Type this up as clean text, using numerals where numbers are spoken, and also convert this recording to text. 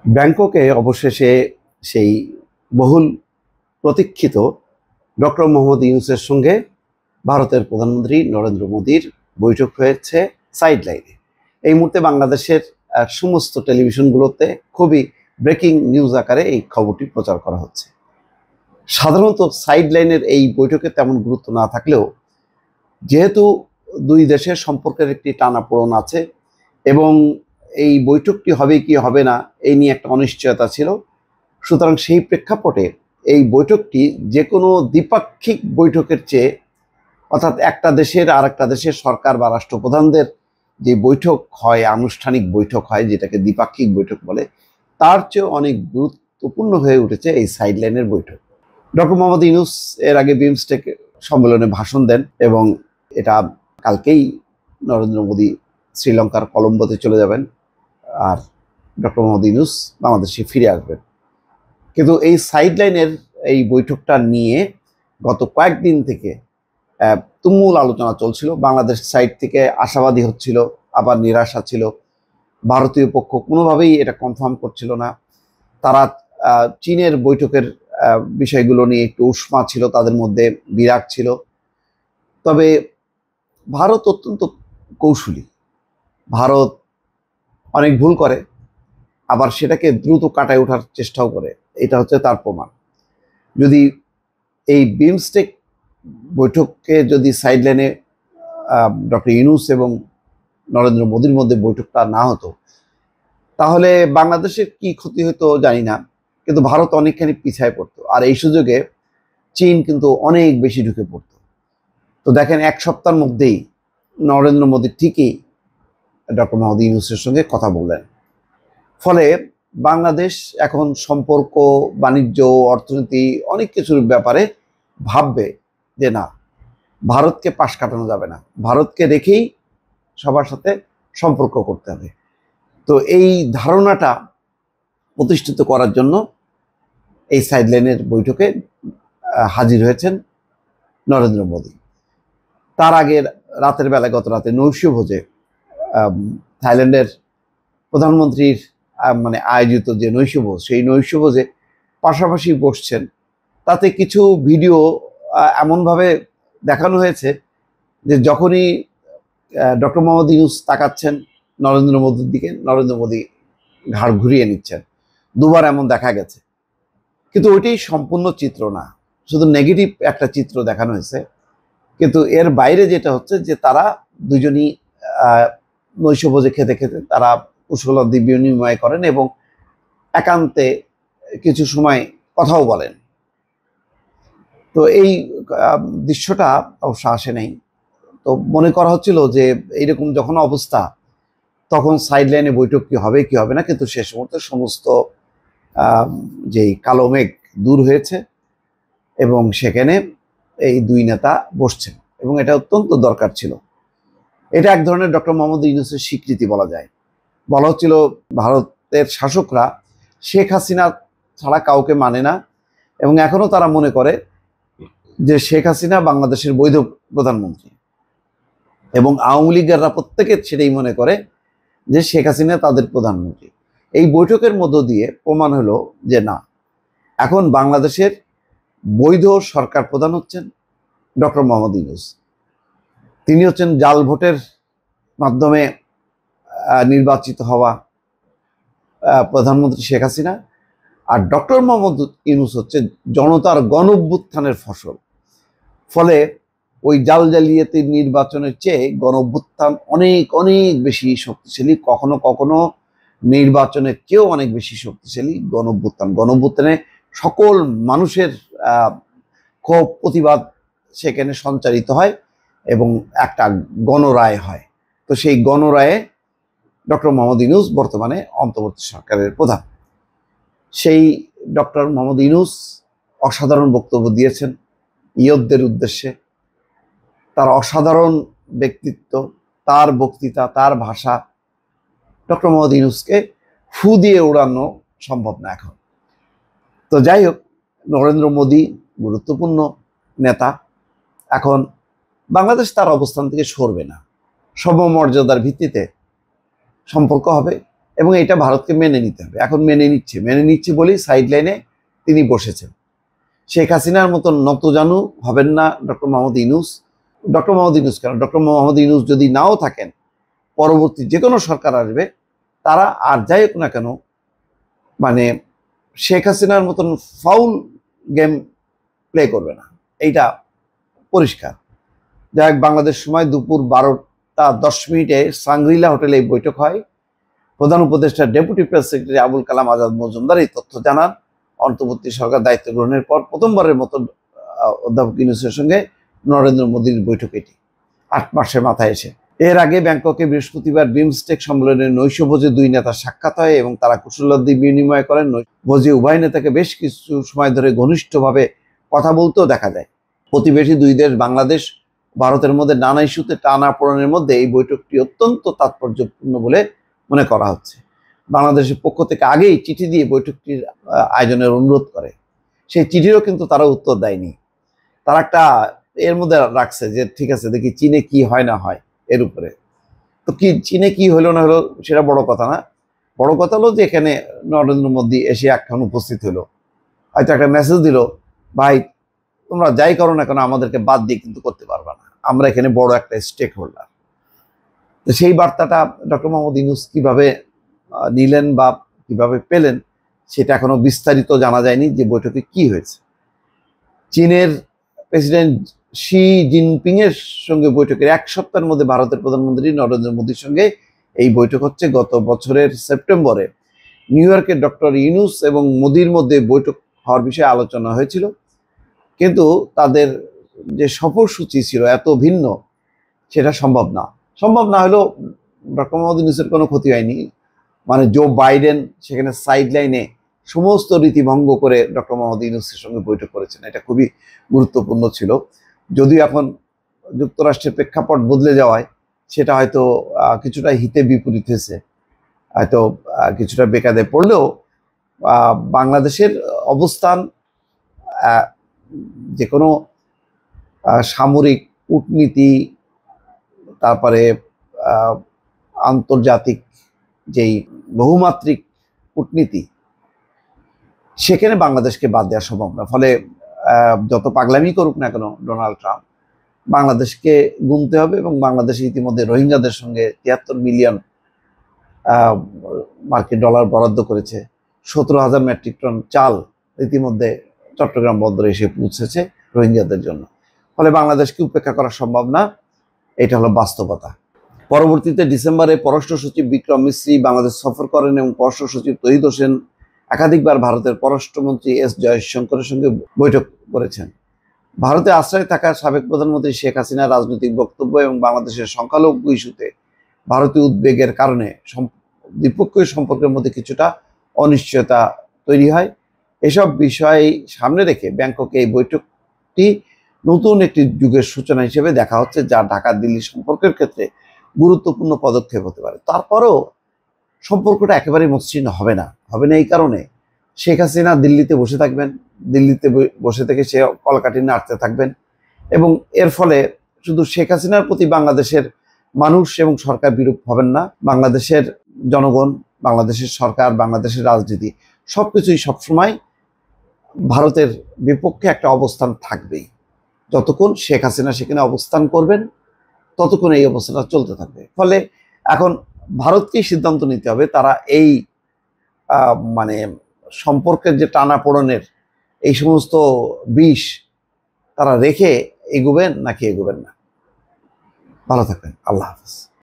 ব্যাংককে অবশেষে সেই বহুল প্রতীক্ষিত ডক্টর মোহাম্মদ ইউনূসের সঙ্গে ভারতের প্রধানমন্ত্রী নরেন্দ্র মোদীর বৈঠক হয়েছে সাইডলাইনে। এই মুহূর্তে বাংলাদেশের সমস্ত টেলিভিশনগুলোতে খুবই ব্রেকিং নিউজ আকারে এই খবরটি প্রচার করা হচ্ছে। সাধারণত সাইডলাইনের এই বৈঠকে তেমন গুরুত্ব না থাকলেও যেহেতু দুই দেশের সম্পর্কের একটি টানাপোড়েন আছে এবং এই বৈঠকটি হবে কি হবে না এই নিয়ে একটা অনিশ্চয়তা ছিল, সুতরাং সেই প্রেক্ষাপটে এই বৈঠকটি যে কোনো দ্বিপাক্ষিক বৈঠকের চেয়ে, অর্থাৎ একটা দেশের আর একটা দেশের সরকার বা রাষ্ট্রপ্রধানদের যে বৈঠক হয়, আনুষ্ঠানিক বৈঠক হয় যেটাকে দ্বিপাক্ষিক বৈঠক বলে, তার চেয়ে অনেক গুরুত্বপূর্ণ হয়ে উঠেছে এই সাইডলাইনের বৈঠক। ডক্টর মোহাম্মদ ইউনূস এর আগে বিমস্টেক সম্মেলনে ভাষণ দেন এবং এটা কালকেই নরেন্দ্র মোদী শ্রীলঙ্কার কলম্বোতে চলে যাবেন আর ডক্টর মোহাম্মদ ইউনূস বাংলাদেশে ফিরে আসবেন। কিন্তু এই সাইডলাইনের এই বৈঠকটা নিয়ে গত কয়েকদিন থেকে তুমুল আলোচনা চলছিল। বাংলাদেশ সাইড থেকে আশাবাদী হচ্ছিল, আবার নিরাশা ছিল। ভারতীয় পক্ষ কোনোভাবেই এটা কনফার্ম করছিল না। তারা চীনের বৈঠকের বিষয়গুলো নিয়ে একটু উষ্মা ছিল, তাদের মধ্যে বিরাগ ছিল। তবে ভারত অত্যন্ত কৌশলী। ভারত অনেক ভুল করে, আবার সেটাকে দ্রুত কাটায় ওঠার চেষ্টাও করে। এটা হচ্ছে তার প্রমাণ। যদি এই বিমস্টেক বৈঠককে যদি সাইডলাইনে ডক্টর ইউনূস এবং নরেন্দ্র মোদীর মধ্যে বৈঠকটা না হতো, তাহলে বাংলাদেশের কি ক্ষতি হতো জানি না, কিন্তু ভারত অনেকখানি পিছায় পড়তো। আর এই সুযোগে চীন কিন্তু অনেক বেশি ঢুকে পড়তো। তো দেখেন, এক সপ্তাহের মধ্যেই নরেন্দ্র মোদী ঠিকই ডক্টর মোহাম্মদ ইউনূসের সঙ্গে কথা বললেন। ফলে বাংলাদেশ এখন সম্পর্ক, বাণিজ্য, অর্থনীতি অনেক কিছুর ব্যাপারে ভাববে যে না, ভারতকে পাশ কাটানো যাবে না, ভারতকে রেখেই সবার সাথে সম্পর্ক করতে হবে। তো এই ধারণাটা প্রতিষ্ঠিত করার জন্য এই সাইডলাইনের বৈঠকে হাজির হয়েছেন নরেন্দ্র মোদী। তার আগে রাতের বেলা, গত রাতে নৈশভোজে থাইল্যান্ডের প্রধানমন্ত্রীর আয়োজিত যে নৈশভোজ, সেই নৈশভোজে পাশাপাশি বসছেন। তাতে কিছু ভিডিও এমনভাবে দেখানো হয়েছে যে যখনই ডক্টর মোহাম্মদ ইউনূস তাকাচ্ছেন নরেন্দ্র মোদীর দিকে, নরেন্দ্র মোদী ঘাড় ঘুরিয়ে নিচ্ছেন। দুবার এমন দেখা গেছে। কিন্তু ওইটাই সম্পূর্ণ চিত্র না, শুধু নেগেটিভ একটা চিত্র দেখানো হয়েছে। কিন্তু এর বাইরে যেটা হচ্ছে যে তারা দুজনই নৈশভোজে খেতে খেতে তারা কুশলাদি বিনিময় করেন এবং একান্তে কিছু সময় কথাও বলেন। তো এই দৃশ্যটা অবশ্য আসে নাই। তো মনে করা হচ্ছিল যে এইরকম যখন অবস্থা, তখন সাইডলাইনে বৈঠক কি হবে কি হবে না, কিন্তু শেষ মুহূর্তে সমস্ত যেই কালো মেঘ দূর হয়েছে এবং সেখানে এই দুই নেতা বসছেন এবং এটা অত্যন্ত দরকার ছিল। এটা এক ধরনের ডক্টর মোহাম্মদ ইউনূসের স্বীকৃতি বলা যায়। বলা হচ্ছিল ভারতের শাসকরা শেখ হাসিনা ছাড়া কাউকে মানে না এবং এখনো তারা মনে করে যে শেখ হাসিনা বাংলাদেশের বৈধ প্রধানমন্ত্রী, এবং আওয়ামী লীগেররা প্রত্যেকে সেটাই মনে করে যে শেখ হাসিনা তাদের প্রধানমন্ত্রী। এই বৈঠকের মধ্য দিয়ে প্রমাণ হলো যে না, এখন বাংলাদেশের বৈধ সরকার প্রধান হচ্ছেন ডক্টর মোহাম্মদ ইউনূস। তিনি হচ্ছেন জাল ভোটের মাধ্যমে নির্বাচিত হওয়া প্রধানমন্ত্রী শেখ হাসিনা, আর ডক্টর মোহাম্মদ ইউনূস হচ্ছে জনতার গণঅভ্যুত্থানের ফসল। ফলে ওই জাল জালিয়াতি নির্বাচনের চেয়ে গণঅভ্যুত্থান অনেক অনেক বেশি শক্তিশালী, কখনো কখনো নির্বাচনের চেয়েও অনেক বেশি শক্তিশালী গণঅভ্যুত্থান। গণঅভ্যুত্থানে সকল মানুষের ক্ষোভ, প্রতিবাদ সেখানে সঞ্চারিত হয় এবং একটা গণরায় হয়। তো সেই গণরায়ে ডক্টর মোহাম্মদ ইউনূস বর্তমানে অন্তর্বর্তী সরকারের প্রধান। সেই ডক্টর মোহাম্মদ ইউনূস অসাধারণ বক্তব্য দিয়েছেন ইয়তদের উদ্দেশ্যে। তার অসাধারণ ব্যক্তিত্ব, তার বক্তৃতা, তার ভাষা, ডক্টর মোহাম্মদ ইউনূসকে ফু দিয়ে উড়ানো সম্ভব না এখন। তো যাই হোক, নরেন্দ্র মোদী গুরুত্বপূর্ণ নেতা। এখন বাংলাদেশ তার অবস্থান থেকে সরবে না, সমমর্যাদার ভিত্তিতে সম্পর্ক হবে এবং এটা ভারতকে মেনে নিতে হবে। এখন মেনে নিচ্ছে বলেই সাইড লাইনে তিনি বসেছেন। শেখ হাসিনার মতন নতজানু হবেন না ডক্টর মোহাম্মদ ইউনূস। কেন, ডক্টর মোহাম্মদ ইউনূস যদি নাও থাকেন, পরবর্তী যে কোনো সরকার আসবে, তারা আর যাই হোক না কেন, মানে শেখ হাসিনার মতন ফাউল গেম প্লে করবে না, এইটা পরিষ্কার। যাই হোক, বাংলাদেশ সময় দুপুর 12টা 10 সাংগ্রিলা হোটেলে এই বৈঠক হয়। প্রধান উপদেষ্টা deputy press secretary Abul Kalam Azad Majumdar এই তথ্য জানান। অন্তর্বর্তী সরকার দায়িত্ব গ্রহণের পর প্রথমবারের মতো অধ্যাপক ইউনূসের সঙ্গে নরেন্দ্র মোদীর বৈঠক এটি 8 মাসের মাথায় এসে। এর আগে ব্যাংককে বৃহস্পতিবার বিমস্টেক সম্মেলনের নৈশভোজে 2 নেতার সাক্ষাৎ হয় এবং তারা কুশলাদি বিনিময় করেন। ভোজে উভয় নেতাকে বেশ কিছু সময় ধরে ঘনিষ্ঠভাবে কথা বলতেও দেখা যায়। প্রতিবেশী দুই দেশ বাংলাদেশ ভারতের মধ্যে নানা ইস্যুতে টানাপোড়েনের মধ্যে এই বৈঠকটি অত্যন্ত তাৎপর্যপূর্ণ বলে মনে করা হচ্ছে। বাংলাদেশের পক্ষ থেকে আগেই চিঠি দিয়ে বৈঠকটির আয়োজনের অনুরোধ করে। সেই চিঠিরও কিন্তু তারা উত্তর দেয়নি। তারা একটা এর মধ্যে রাখছে যে ঠিক আছে, দেখি চীনে কি হয় না হয় এর উপরে। তো কি চীনে কি হলো না হলো সেটা বড় কথা না। বড় কথা হলো যে এখানে নরেন্দ্র মোদী এসে একখান উপস্থিত হলো, হয়তো একটা মেসেজ দিল, ভাই তোমরা যাই করো না কেন আমাদেরকে বাদ দিয়ে কিন্তু করতে পারবে না, আমরা এখানে বড় একটা স্টেক হোল্ডার। তো সেই বার্তাটা ডক্টর মোহাম্মদ ইউনূস কিভাবে নিলেন বা কিভাবে পেলেন সেটা এখনো বিস্তারিত জানা যায়নি যে বৈঠকে কি হয়েছে। চীনের প্রেসিডেন্ট শি জিনপিং এর সঙ্গে বৈঠকের 1 সপ্তাহের মধ্যে ভারতের প্রধানমন্ত্রী নরেন্দ্র মোদীর সঙ্গে এই বৈঠক হচ্ছে। গত বছরের সেপ্টেম্বরে নিউ ইয়র্কে ডক্টর ইউনূস এবং মোদীর মধ্যে বৈঠক হওয়ার বিষয়ে আলোচনা হয়েছিল, কিন্তু তাদের যে সফরসূচি ছিল এত ভিন্ন, সেটা সম্ভব না হলেও ডক্টর মোহাম্মদ ইউনূসের কোনো ক্ষতি হয়নি। মানে জো বাইডেন সেখানে সাইড লাইনে সমস্ত রীতি ভঙ্গ করে ডক্টর মোহাম্মদ ইউনূসের সঙ্গে বৈঠক করেছেন, এটা খুবই গুরুত্বপূর্ণ ছিল। যদিও এখন যুক্তরাষ্ট্রের প্রেক্ষাপট বদলে যাওয়ায় সেটা হয়তো কিছুটা হিতে বিপরীত হয়েছে, হয়তো কিছুটা বেকাদে পড়লেও বাংলাদেশের অবস্থান যে কোনো সামরিক কূটনীতি, তারপরে আন্তর্জাতিক যেই বহুমাত্রিক কূটনীতি, সেখানে বাংলাদেশকে বাদ দেওয়া সম্ভব না। ফলে যত পাগলামি করুক না কেন ডোনাল্ড ট্রাম্প, বাংলাদেশকে গুনতে হবে। এবং বাংলাদেশ ইতিমধ্যে রোহিঙ্গাদের সঙ্গে 73 মিলিয়ন মার্কিন ডলার বরাদ্দ করেছে। 17,000 মেট্রিক টন চাল ইতিমধ্যে চট্টগ্রাম বন্দরে এসে পৌঁছেছে রোহিঙ্গাদের জন্য। ফলে বাংলাদেশকে উপেক্ষা করা সম্ভব না, এটা হলো বাস্তবতা। পরবর্তীতে ডিসেম্বরে পররাষ্ট্র সচিব বিক্রম মিশ্রি বাংলাদেশ সফর করেন এবং পররাষ্ট্র সচিব তহিদ হোসেন একাধিকবার ভারতের পররাষ্ট্রমন্ত্রী এস জয়শঙ্করের সঙ্গে বৈঠক করেছেন। ভারতে আশ্রয় থাকা সাবেক প্রধানমন্ত্রী শেখ হাসিনার রাজনৈতিক বক্তব্য এবং বাংলাদেশের সংখ্যালঘু ইস্যুতে ভারতীয় উদ্বেগের কারণে দ্বিপক্ষীয় সম্পর্কের মধ্যে কিছুটা অনিশ্চয়তা তৈরি হয়। এসব বিষয় সামনে রেখে ব্যাংককে এই বৈঠকটি নতুন একটি যুগের সূচনা হিসেবে দেখা হচ্ছে, যা ঢাকা দিল্লি সম্পর্কের ক্ষেত্রে গুরুত্বপূর্ণ পদক্ষেপ হতে পারে। তারপরেও সম্পর্কটা একেবারেই মসৃণ হবে না এই কারণে শেখ হাসিনা দিল্লিতে বসে থাকবেন, দিল্লিতে বসে থেকে সে কলকাঠি নাড়তে থাকবেন এবং এর ফলে শুধু শেখ হাসিনার প্রতি বাংলাদেশের মানুষ এবং সরকার বিরূপ হবেন না, বাংলাদেশের জনগণ, বাংলাদেশের সরকার, বাংলাদেশের রাজনীতি সবকিছুই সবসময় ভারতের বিপক্ষে একটা অবস্থান থাকবেই। যতক্ষণ শেখ হাসিনা সেখানে অবস্থান করবেন ততক্ষণ এই অবস্থাটা চলতে থাকবে। ফলে এখন ভারতকেই সিদ্ধান্ত নিতে হবে তারা এই মানে সম্পর্কের যে টানাপোড়েনের এই সমস্ত বিষ তারা রেখে এগোবেন নাকি এগোবেন না। ভালো থাকবেন। আল্লাহ হাফেজ।